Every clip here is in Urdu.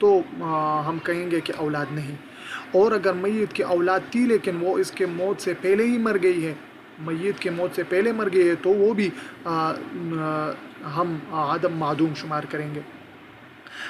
تو ہم کہیں گے کہ اولاد نہیں. اور اگر میت کی اولاد تھی لیکن وہ اس کے موت سے پہلے ہی مر گئی ہے، میت کے موت سے پہلے مر گئی ہے، تو وہ بھی ہم عدم معدوم شمار کریں گے.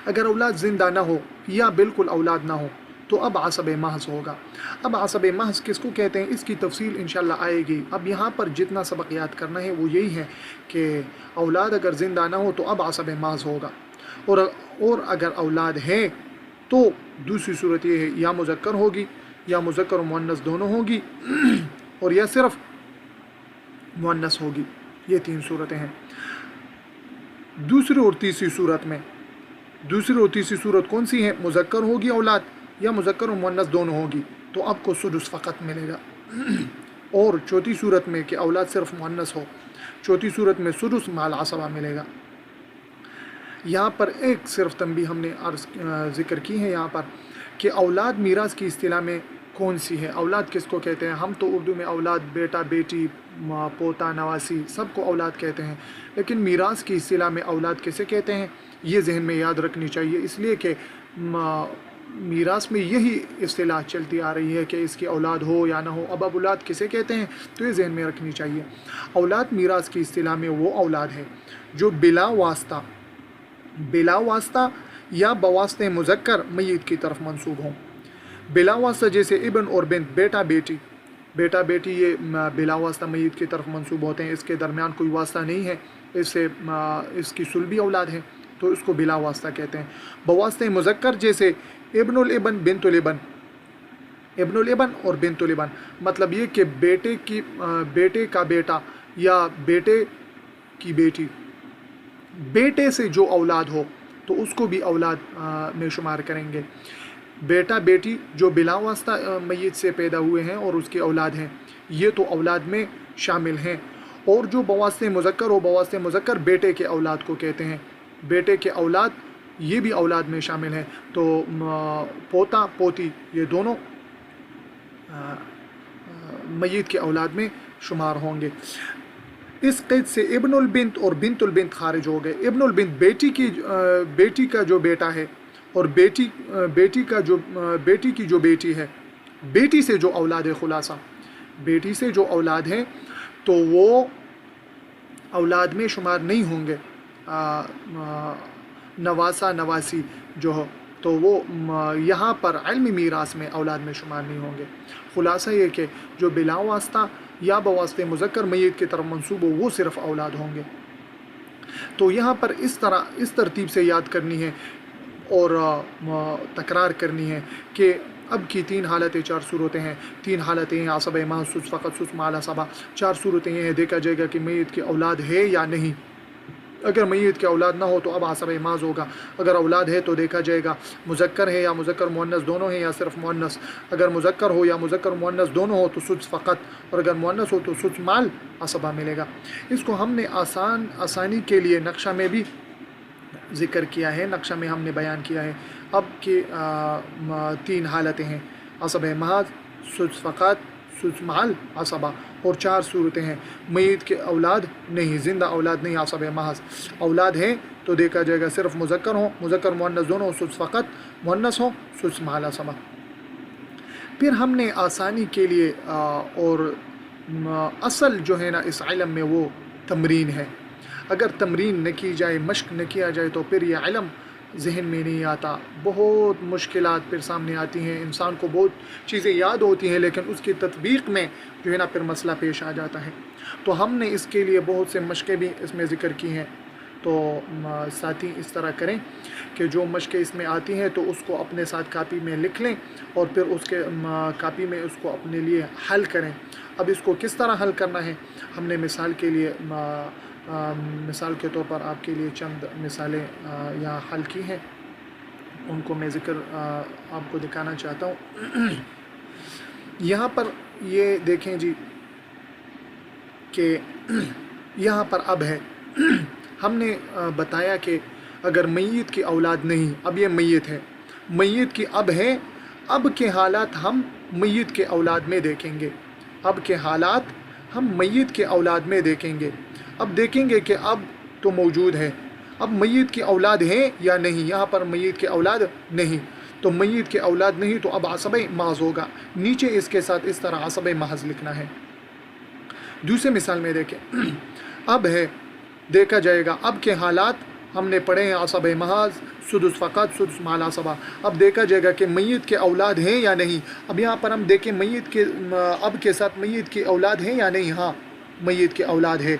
اگر اولاد زندہ نہ ہو یا بالکل اولاد نہ ہو تو اب عصب محض ہوگا. اب عصب محض کس کو کہتے ہیں اس کی تفصیل انشاءاللہ آئے گی. اب یہاں پر جتنا سبق یاد کرنا ہے وہ یہی ہے کہ اولاد اگر زندہ نہ ہو تو اب عصب محض ہوگا. اور اگر اولاد ہے تو دوسری صورت یہ ہے یا مذکر ہوگی یا مذکر و مؤنث دونوں ہوگی اور یا صرف مؤنث ہوگی. یہ 3 صورتیں ہیں. دوسری اور تیسری صورت کون سی ہے؟ مذکر ہوگی اولاد یا مذکر و مؤنث دونوں ہوگی تو آپ کو سدس فقط ملے گا. اور چوتھی صورت میں کہ اولاد صرف مؤنث ہو، چوتھی صورت میں سدس مع العصبہ ملے گا. یہاں پر ایک صرف تنبیہ ہم نے ذکر کی ہے یہاں پر کہ اولاد میراث کی اصطلاح میں کون سی ہے. اولاد کس کو کہتے ہیں؟ ہم تو اردو میں اولاد بیٹا بیٹی پوتا نواسی سب کو اولاد کہتے ہیں، لیکن میراث کی اصطلاح میں اولاد کیسے کہتے ہیں یہ ذہن میں یاد رکھنی چاہیے، اس لیے کہ میراث میں یہی اصطلاح چلتی آ رہی ہے کہ اس کی اولاد ہو یا نہ ہو. اب اولاد کسے کہتے ہیں تو یہ ذہن میں رکھنی چاہیے. اولاد میراث کی اصطلاح میں وہ اولاد ہے جو بلا واسطہ یا بواسطہ مذکر میت کی طرف منسوب ہوں. بلا واسطہ جیسے ابن اور بنت، بیٹا بیٹی یہ بلا واسطہ میت کی طرف منسوب ہوتے ہیں، اس کے درمیان کوئی واسطہ نہیں ہے، اس کی صلبی اولاد ہے تو اس کو بلا واسطہ کہتے ہیں. بواسطہ مذکر جیسے ابن الابن بنت الابن، ابن الابن اور بنت الابن، مطلب یہ کہ بیٹے کا بیٹا یا بیٹے کی بیٹی، بیٹے سے جو اولاد ہو تو اس کو بھی اولاد میں شمار کریں گے. بیٹا بیٹی جو بلا واسطہ میت سے پیدا ہوئے ہیں اور اس کی اولاد ہیں یہ تو اولاد میں شامل ہیں. اور جو بواسطہ مذکر بیٹے کے اولاد کو کہتے ہیں، بیٹے کے اولاد یہ بھی اولاد میں شامل ہیں. تو پوتا پوتی یہ دونوں میت کے اولاد میں شمار ہوں گے. اس قید سے ابن البنت اور بنت البنت خارج ہو گئے. ابن البنت بیٹی کا جو بیٹا ہے اور بیٹی کی جو بیٹی ہے، بیٹی سے جو اولاد ہے، خلاصہ بیٹی سے جو اولاد ہیں تو وہ اولاد میں شمار نہیں ہوں گے. نواسا نواسی جو ہو تو وہ یہاں پر علمی میراث میں اولاد میں شمار نہیں ہوں گے. خلاصہ یہ کہ جو بلا واسطہ یا بواسطہ مذکر میت کی طرف منسوب ہو وہ صرف اولاد ہوں گے. تو یہاں پر اس ترتیب سے یاد کرنی ہے اور تکرار کرنی ہے کہ اب کی 3 حالتیں 4 صورتیں ہیں. 3 حالتیں ہیں عصب محض، سدس فقط، سدس مع العصبہ. 4 صورتیں یہ ہیں دیکھا جائے گا کہ میت کی اولاد ہے یا نہیں. اگر میت کی اولاد نہ ہو تو اب عصب محض ہوگا. اگر اولاد ہے تو دیکھا جائے گا مذکر ہے یا مذکر مؤنث دونوں ہیں یا صرف مؤنث. اگر مذکر ہو یا مذکر مؤنث دونوں ہو تو سدس فقط، اور اگر مؤنث ہو تو سدس مع العصبہ ملے گا. اس کو ہم نے آسانی کے لیے نقشہ میں بھی ذکر کیا ہے، نقشہ میں ہم نے بیان کیا ہے. اب کی 3 حالتیں ہیں عصب محض، سدس فقط، سدس مع العصبہ، اور 4 صورتیں ہیں میت کے اولاد نہیں، زندہ اولاد نہیں، عصب محض. اولاد ہے تو دیکھا جائے گا صرف مذکر ہو، مذکر مؤنث دونوں، سدس فقط، مؤنث ہو سدس مع العصبہ. پھر ہم نے آسانی کے لیے اور اصل جو ہے نا اس علم میں وہ تمرین ہے. اگر تمرین نہ کی جائے، مشق نہ کیا جائے تو پھر یہ علم ذہن میں نہیں آتا. بہت مشکلات پھر سامنے آتی ہیں، انسان کو بہت چیزیں یاد ہوتی ہیں لیکن اس کی تطبیق میں جو ہے نا پھر مسئلہ پیش آ جاتا ہے. تو ہم نے اس کے لیے بہت سے مشقیں بھی اس میں ذکر کی ہیں. تو ساتھی اس طرح کریں کہ جو مشقیں اس میں آتی ہیں تو اس کو اپنے ساتھ کاپی میں لکھ لیں اور پھر اس کے کاپی میں اس کو اپنے لیے حل کریں. اب اس کو کس طرح حل کرنا ہے ہم نے مثال کے طور پر آپ کے لیے چند مثالیں یہاں حل کی ہیں، ان کو میں ذکر آپ کو دکھانا چاہتا ہوں. یہاں پر یہ دیکھیں جی کہ یہاں پر اب ہے، ہم نے بتایا کہ اگر میت کی اولاد نہیں، اب یہ میت ہے، میت کی اب ہے، اب کے حالات ہم میت کے اولاد میں دیکھیں گے. اب کے حالات ہم میت کے اولاد میں دیکھیں گے. اب دیکھیں گے کہ اب تو موجود ہے، اب میت کی اولاد ہیں یا نہیں، یہاں پر میت کی اولاد نہیں، تو میت کی اولاد نہیں تو اب عصب محض ہوگا، نیچے اس کے ساتھ اس طرح عصب محض لکھنا ہے۔ دوسری مثال میں دیکھیں، اب ہے دیکھا جائے گا اب کے حالات ہم نے پڑھے ہیں، عصب محض، سدس فقط، سدس مع العصبہ۔ اب دیکھا جائے گا کہ میت کے اولاد ہیں یا نہیں۔ اب یہاں پر ہم دیکھیں میت کے اب کے ساتھ میت کی اولاد ہیں یا نہیں، ہاں میت کی اولاد ہے۔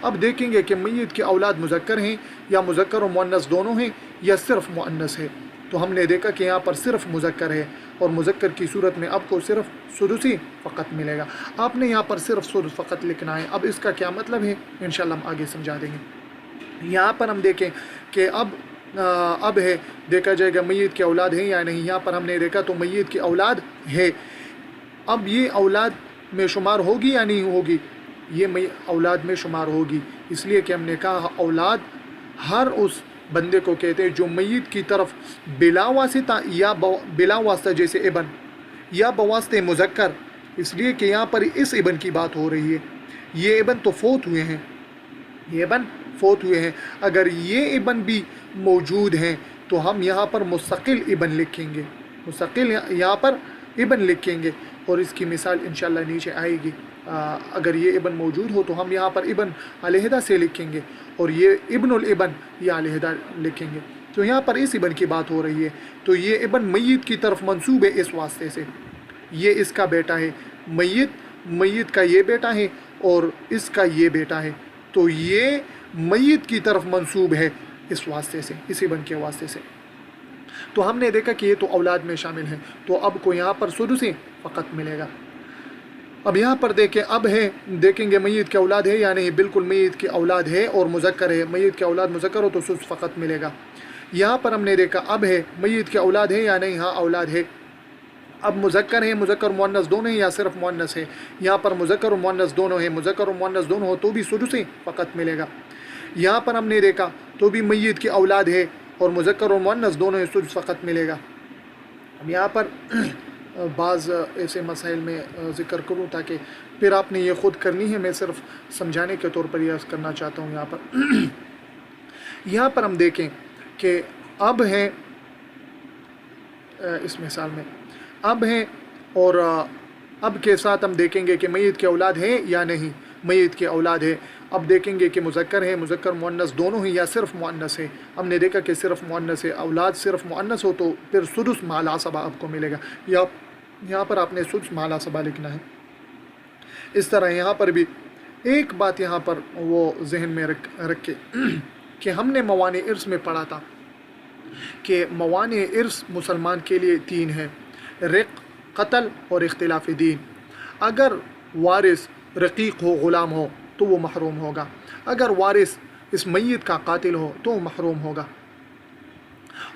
اب دیکھیں گے کہ میت کی اولاد مذکر ہیں یا مذکر و مؤنث دونوں ہیں یا صرف مؤنث ہے، تو ہم نے دیکھا کہ یہاں پر صرف مذکر ہے، اور مذکر کی صورت میں اب کو صرف سدسی فقط ملے گا۔ آپ نے یہاں پر صرف سدس فقط لکھنا ہے۔ اب اس کا کیا مطلب ہے انشاءاللہ ہم آگے سمجھا دیں گے۔ یہاں پر ہم دیکھیں کہ اب ہے دیکھا جائے گا میت کی اولاد ہیں یا نہیں، یہاں پر ہم نے دیکھا تو میت کی اولاد ہے۔ اب یہ اولاد میں شمار ہوگی یا نہیں ہوگی، یہ اولاد میں شمار ہوگی، اس لیے کہ ہم نے کہا اولاد ہر اس بندے کو کہتے ہیں جو میت کی طرف بلا واسطہ یا بلا واسطہ، جیسے ابن یا بواسطہ مذکر، اس لیے کہ یہاں پر اس ابن کی بات ہو رہی ہے، یہ ابن تو فوت ہوئے ہیں، یہ ابن فوت ہوئے ہیں، اگر یہ ابن بھی موجود ہیں تو ہم یہاں پر مستقل ابن لکھیں گے، مستقل یہاں پر ابن لکھیں گے، اور اس کی مثال انشاءاللہ نیچے آئے گی۔ اگر یہ ابن موجود ہو تو ہم یہاں پر ابن علیحدہ سے لکھیں گے، اور یہ ابن الابن یہ علیحدہ لکھیں گے، تو یہاں پر اس ابن کی بات ہو رہی ہے، تو یہ ابن میت کی طرف منسوب ہے اس واسطے سے، یہ اس کا بیٹا ہے، میت کا یہ بیٹا ہے اور اس کا یہ بیٹا ہے، تو یہ میت کی طرف منسوب ہے اس واسطے سے، اس ابن کے واسطے سے۔ تو ہم نے دیکھا کہ یہ تو اولاد میں شامل ہیں، تو اب کو یہاں پر سدس فقط ملے گا۔ اب یہاں پر دیکھیں اب ہے دیکھیں گے میت کی اولاد ہے یا نہیں، بالکل میت کی اولاد ہے اور مذکر ہے، میت کی اولاد مذکر ہو تو سدس فقط ملے گا۔ یہاں پر ہم نے دیکھا اب ہے میت کی اولاد ہے یا نہیں، ہاں اولاد ہے۔ اب مذکر ہے، مذکر مؤنث دونوں ہیں یا صرف مؤنث ہے، یہاں پر مذکر و مؤنث دونوں ہیں، مذکر و مؤنث دونوں ہو تو بھی سدس فقط ملے گا۔ یہاں پر ہم نے دیکھا تو بھی میت کی اولاد ہے اور مذکر و مؤنث دونوں ہیں، سدس فقط ملے گا۔ اب یہاں پر بعض ایسے مسائل میں ذکر کروں تاکہ پھر آپ نے یہ خود کرنی ہے، میں صرف سمجھانے کے طور پر یہ کرنا چاہتا ہوں۔ یہاں پر ہم دیکھیں کہ اب ہیں اس مثال میں اب ہیں، اور اب کے ساتھ ہم دیکھیں گے کہ میت کی اولاد ہے یا نہیں، میت کی اولاد ہے۔ اب دیکھیں گے کہ مذکر ہے، مذکر مؤنث دونوں ہیں یا صرف مؤنث ہے، ہم نے دیکھا کہ صرف مؤنث ہے، اولاد صرف مؤنث ہو تو پھر سدس مع العصبہ آپ کو ملے گا، یہاں پر آپ نے سدس مع العصبہ لکھنا ہے۔ اس طرح یہاں پر بھی ایک بات یہاں پر وہ ذہن میں رکھے کہ ہم نے موانع ارث میں پڑھا تھا کہ موانع ارث مسلمان کے لیے 3 ہیں، رق، قتل اور اختلاف دین۔ اگر وارث رقیق ہو، غلام ہو تو وہ محروم ہوگا، اگر وارث اس میت کا قاتل ہو تو وہ محروم ہوگا،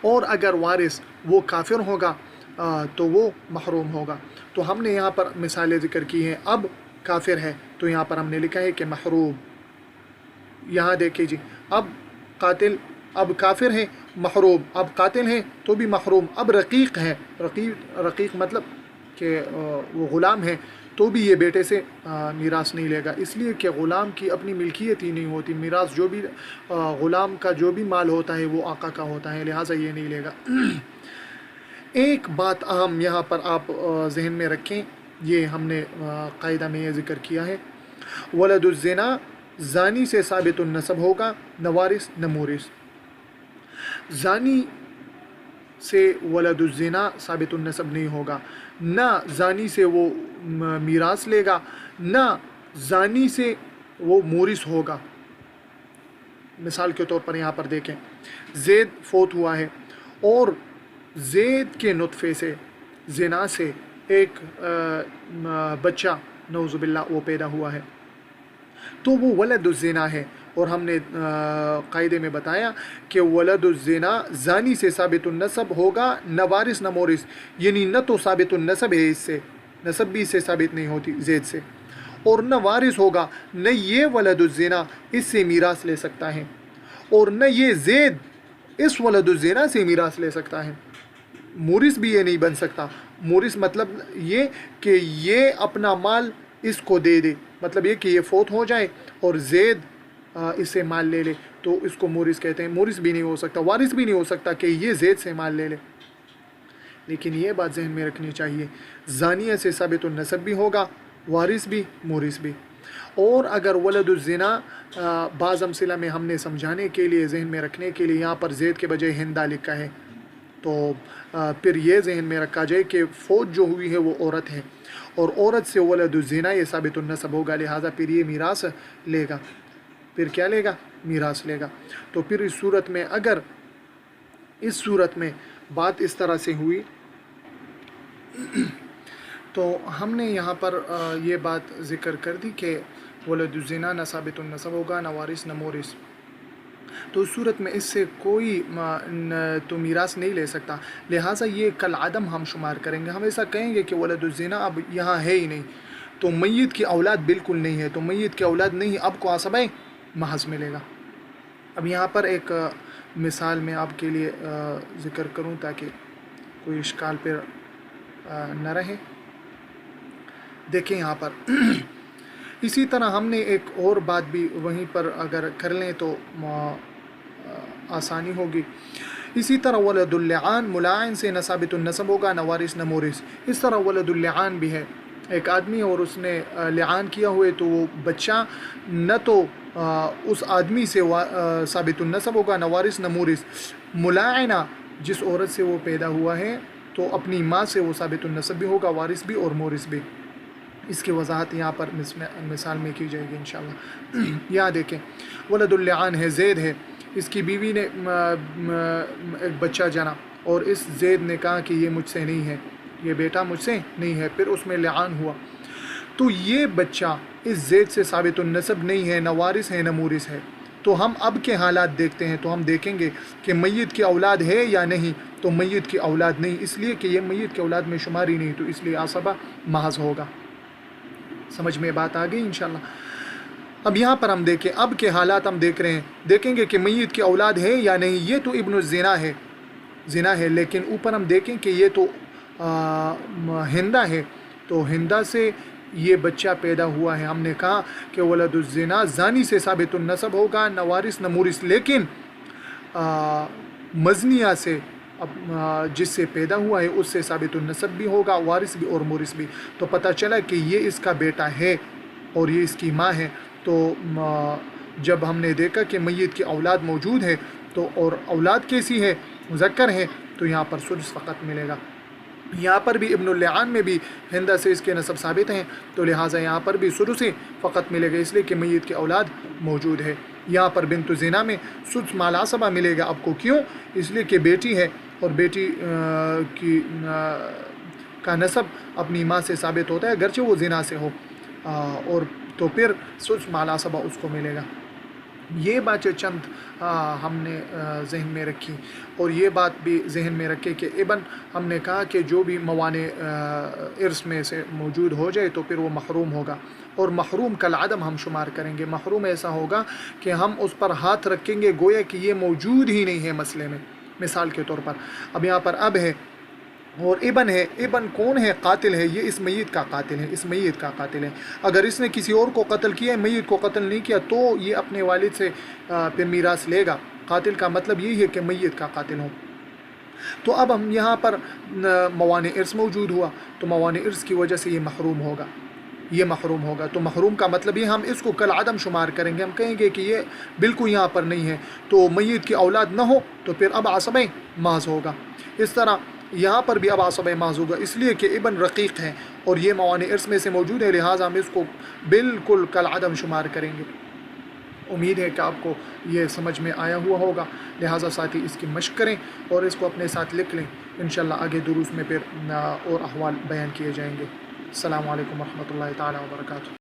اور اگر وارث وہ کافر ہوگا تو وہ محروم ہوگا۔ تو ہم نے یہاں پر مثالیں ذکر کی ہیں، اب کافر ہے تو یہاں پر ہم نے لکھا ہے کہ محروم۔ یہاں دیکھیں جی، اب قاتل، اب کافر ہے محروم، اب قاتل ہیں تو بھی محروم، اب رقیق ہے، رقیق مطلب کہ وہ غلام ہے تو بھی یہ بیٹے سے میراث نہیں لے گا، اس لیے کہ غلام کی اپنی ملکیت ہی نہیں ہوتی، میراث جو بھی غلام کا جو بھی مال ہوتا ہے وہ آقا کا ہوتا ہے، لہٰذا یہ نہیں لے گا۔ ایک بات اہم یہاں پر آپ ذہن میں رکھیں، یہ ہم نے قاعدہ میں یہ ذکر کیا ہے، ولد الزنا زانی سے ثابت النسب ہوگا، نہ وارث نہ مورث۔ زانی سے ولد الزنا ثابت النسب نہیں ہوگا، نہ زانی سے وہ میراث لے گا، نہ زانی سے وہ مورث ہوگا۔ مثال کے طور پر یہاں پر دیکھیں، زید فوت ہوا ہے اور زید کے نطفے سے، زنا سے ایک بچہ نعوذ باللہ وہ پیدا ہوا ہے تو وہ ولد الزنا ہے، اور ہم نے قاعدے میں بتایا کہ ولد الزنا زانی سے ثابت النسب ہوگا، نہ وارث نہ مورث، یعنی نہ تو ثابت النسب ہے، اس سے نسب بھی اس سے ثابت نہیں ہوتی زید سے، اور نہ وارث ہوگا، نہ یہ ولد الزنا اس سے میراث لے سکتا ہے، اور نہ یہ زید اس ولد الزنا سے میراث لے سکتا ہے، مورث بھی یہ نہیں بن سکتا۔ مورث مطلب یہ کہ یہ اپنا مال اس کو دے دے، مطلب یہ کہ یہ فوت ہو جائے اور زید اس سے مال لے لے، تو اس کو مورث کہتے ہیں. مورث بھی نہیں ہو سکتا, وارث بھی نہیں ہو سکتا کہ یہ زید سے مال لے لے. لیکن یہ بات ذہن میں رکھنی چاہیے, زانیہ سے ثابت النسب بھی ہوگا, وارث بھی, مورث بھی. اور اگر ولد الزنا, بعض امثلہ میں ہم نے سمجھانے کے لیے, ذہن میں رکھنے کے لیے یہاں پر زید کے بجائے ہندا لکھا ہے, تو پھر یہ ذہن میں رکھا جائے کہ فوت جو ہوئی ہے وہ عورت ہے, اور عورت سے ولد الزنا یہ ثابت النسب ہوگا, لہٰذا پھر یہ میراث لے گا. پھر کیا لے گا؟ میراث لے گا. تو پھر اس صورت میں, اگر اس صورت میں بات اس طرح سے ہوئی تو ہم نے یہاں پر یہ بات ذکر کر دی کہ ولد الزنا نہ ثابت النسب ہوگا, نہ وارث نہ مورث. تو اس صورت میں اس سے کوئی تو میراث نہیں لے سکتا, لہٰذا یہ کالعدم ہم شمار کریں گے. ہم ایسا کہیں گے کہ ولد الزنا اب یہاں ہے ہی نہیں, تو میت کی اولاد بالکل نہیں ہے, تو میت کی اولاد نہیں, اب کو عصبہ محض ملے گا. اب یہاں پر ایک مثال میں آپ کے لیے ذکر کروں تاکہ کوئی اشکال پہ نہ رہے. دیکھیں یہاں پر اسی طرح ہم نے ایک اور بات بھی وہیں پر اگر کر لیں تو آسانی ہوگی. اسی طرح ولد اللعان, ملاعن سے نہ ثابت النسب ہوگا, نہ وارث نہ مورث. اس طرح ولد اللعان بھی ہے, ایک آدمی اور اس نے لعان کیا ہوئے, تو وہ بچہ نہ تو اس آدمی سے ثابت النسب ہوگا, نہ وارث نہ مورث. ملاعنہ جس عورت سے وہ پیدا ہوا ہے تو اپنی ماں سے وہ ثابت النسب بھی ہوگا, وارث بھی اور مورث بھی. اس کی وضاحت یہاں پر مثال میں کی جائے گی انشاءاللہ. یہاں دیکھیں, ولد اللعان ہے, زید ہے, اس کی بیوی نے ایک بچہ جنا, اور اس زید نے کہا کہ یہ مجھ سے نہیں ہے, یہ بیٹا مجھ سے نہیں ہے, پھر اس میں لعان ہوا. تو یہ بچہ اس زید سے ثابت النسب نہیں ہے, نہ وارث ہے نہ مورث ہے. تو ہم اب کے حالات دیکھتے ہیں, تو ہم دیکھیں گے کہ میت کی اولاد ہے یا نہیں. تو میت کی اولاد نہیں, اس لیے کہ یہ میت کی اولاد میں شمار ہی نہیں, تو اس لیے عصبہ محض ہوگا. سمجھ میں بات آ گئی انشاءاللہ. اب یہاں پر ہم دیکھیں, اب کے حالات ہم دیکھ رہے ہیں, دیکھیں گے کہ میت کی اولاد ہے یا نہیں. یہ تو ابن الزنا ہے, زنا ہے, لیکن اوپر ہم دیکھیں کہ یہ تو ہندا ہے, تو ہندا سے یہ بچہ پیدا ہوا ہے. ہم نے کہا کہ ولد الزنا زانی سے ثابت النسب ہوگا, نہ وارث نہ مورث, لیکن مزنیہ سے جس سے پیدا ہوا ہے اس سے ثابت النسب بھی ہوگا, وارث بھی اور مورث بھی. تو پتہ چلا کہ یہ اس کا بیٹا ہے اور یہ اس کی ماں ہے. تو جب ہم نے دیکھا کہ میت کی اولاد موجود ہے, تو اور اولاد کیسی ہے, مذکر ہے, تو یہاں پر سدس فقط ملے گا. یہاں پر بھی ابن اللعان میں بھی ہندا سے اس کے نسب ثابت ہیں, تو لہٰذا یہاں پر بھی سدس فقط ملے گا, اس لیے کہ میت کی اولاد موجود ہے. یہاں پر بنت زنا میں سدس مال عصبہ ملے گا. آپ کو کیوں؟ اس لیے کہ بیٹی ہے, اور بیٹی کا نسب اپنی ماں سے ثابت ہوتا ہے, اگرچہ وہ زنا سے ہو, اور تو پھر سدس مال عصبہ اس کو ملے گا. یہ باتیں چند ہم نے ذہن میں رکھی, اور یہ بات بھی ذہن میں رکھے کہ ابن ہم نے کہا کہ جو بھی موانع ارث میں سے موجود ہو جائے تو پھر وہ محروم ہوگا, اور محروم کالعدم ہم شمار کریں گے. محروم ایسا ہوگا کہ ہم اس پر ہاتھ رکھیں گے گویا کہ یہ موجود ہی نہیں ہے مسئلے میں. مثال کے طور پر اب یہاں پر اب ہے اور ابن ہے. ابن کون ہے؟ قاتل ہے, یہ اس میت کا قاتل ہے, اس میت کا قاتل ہے. اگر اس نے کسی اور کو قتل کیا ہے, میت کو قتل نہیں کیا, تو یہ اپنے والد سے پھر میراث لے گا. قاتل کا مطلب یہی ہے کہ میت کا قاتل ہو. تو اب ہم یہاں پر موانع ارث موجود ہوا, تو موانع ارث کی وجہ سے یہ محروم ہوگا, یہ محروم ہوگا. تو محروم کا مطلب یہ ہم اس کو کالعدم شمار کریں گے. ہم کہیں گے کہ یہ بالکل یہاں پر نہیں ہے, تو میت کی اولاد نہ ہو تو پھر اب عصبہ محض ہوگا. اس طرح یہاں پر بھی اب عصبہ محض ہوگا, اس لیے کہ ابن رقیق ہے اور یہ موانع ارث میں سے موجود ہے, لہٰذا ہم اس کو بالکل کالعدم شمار کریں گے. امید ہے کہ آپ کو یہ سمجھ میں آیا ہوا ہوگا, لہٰذا ساتھی اس کی مشق کریں اور اس کو اپنے ساتھ لکھ لیں. انشاءاللہ آگے دروس میں پھر اور احوال بیان کیے جائیں گے. السلام علیکم ورحمۃ اللہ تعالیٰ وبرکاتہ.